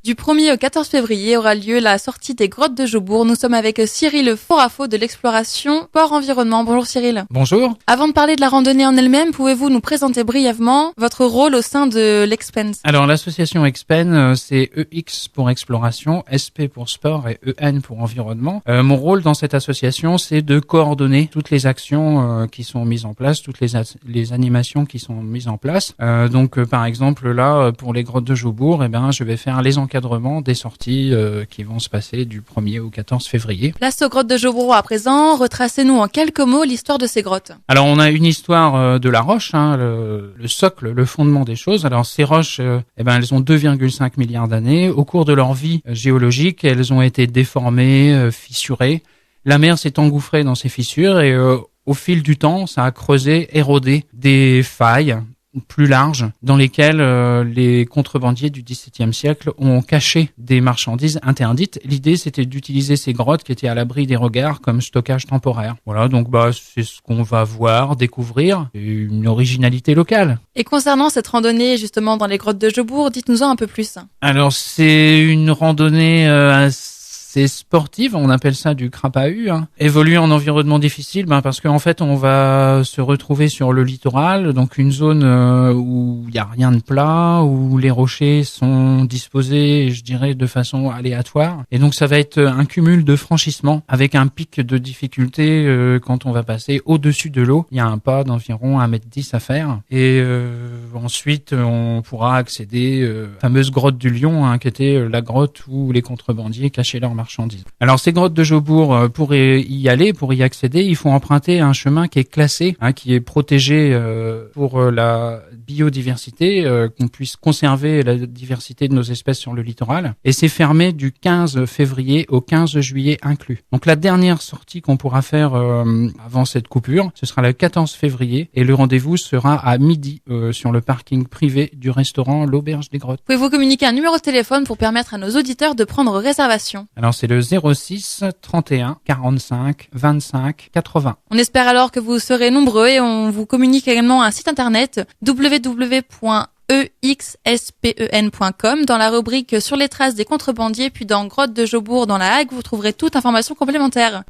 Du 1er au 14 février aura lieu la sortie des grottes de Jobour. Nous sommes avec Cyril Forafo de l'exploration Sport Environnement. Bonjour Cyril. Bonjour. Avant de parler de la randonnée en elle-même, pouvez-vous nous présenter brièvement votre rôle au sein de l'Expen? Alors l'association Expen, c'est EX pour exploration, SP pour sport et EN pour environnement. Mon rôle dans cette association, c'est de coordonner toutes les actions qui sont mises en place, toutes les animations qui sont mises en place. Donc par exemple là, pour les grottes de Jobour, je vais faire les encadrements des sorties qui vont se passer du 1er au 14 février. Place aux grottes de Jobour à présent. Retracez-nous en quelques mots l'histoire de ces grottes. Alors on a une histoire de la roche, le socle, le fondement des choses. Alors ces roches, elles ont 2,5 milliards d'années. Au cours de leur vie géologique, elles ont été déformées, fissurées. La mer s'est engouffrée dans ces fissures et au fil du temps, ça a creusé, érodé des failles plus larges dans lesquelles les contrebandiers du XVIIe siècle ont caché des marchandises interdites. L'idée, c'était d'utiliser ces grottes qui étaient à l'abri des regards comme stockage temporaire. Voilà, donc c'est ce qu'on va voir, découvrir, une originalité locale. Et concernant cette randonnée justement dans les grottes de Jobour, dites-nous-en un peu plus. Alors c'est une randonnée c'est sportive, on appelle ça du crapahu, évoluer en environnement difficile, parce qu'en fait on va se retrouver sur le littoral, donc une zone où il y a rien de plat, où les rochers sont disposés, je dirais, de façon aléatoire, et donc ça va être un cumul de franchissements avec un pic de difficulté quand on va passer au-dessus de l'eau. Il y a un pas d'environ 1,10 m à faire, et ensuite on pourra accéder à la fameuse grotte du Lion, qui était la grotte où les contrebandiers cachaient leurs marchandises. Alors ces grottes de Jobour, pour y aller, pour y accéder, il faut emprunter un chemin qui est classé, qui est protégé pour la biodiversité, qu'on puisse conserver la diversité de nos espèces sur le littoral. Et c'est fermé du 15 février au 15 juillet inclus. Donc la dernière sortie qu'on pourra faire avant cette coupure, ce sera le 14 février et le rendez-vous sera à midi sur le parking privé du restaurant L'Auberge des Grottes. Pouvez-vous communiquer un numéro de téléphone pour permettre à nos auditeurs de prendre réservation? Alors c'est le 06 31 45 25 80. On espère alors que vous serez nombreux et on vous communique également un site internet www.exspen.com. Dans la rubrique sur les traces des contrebandiers, puis dans Grotte de Jobour dans la Hague, vous trouverez toute information complémentaire.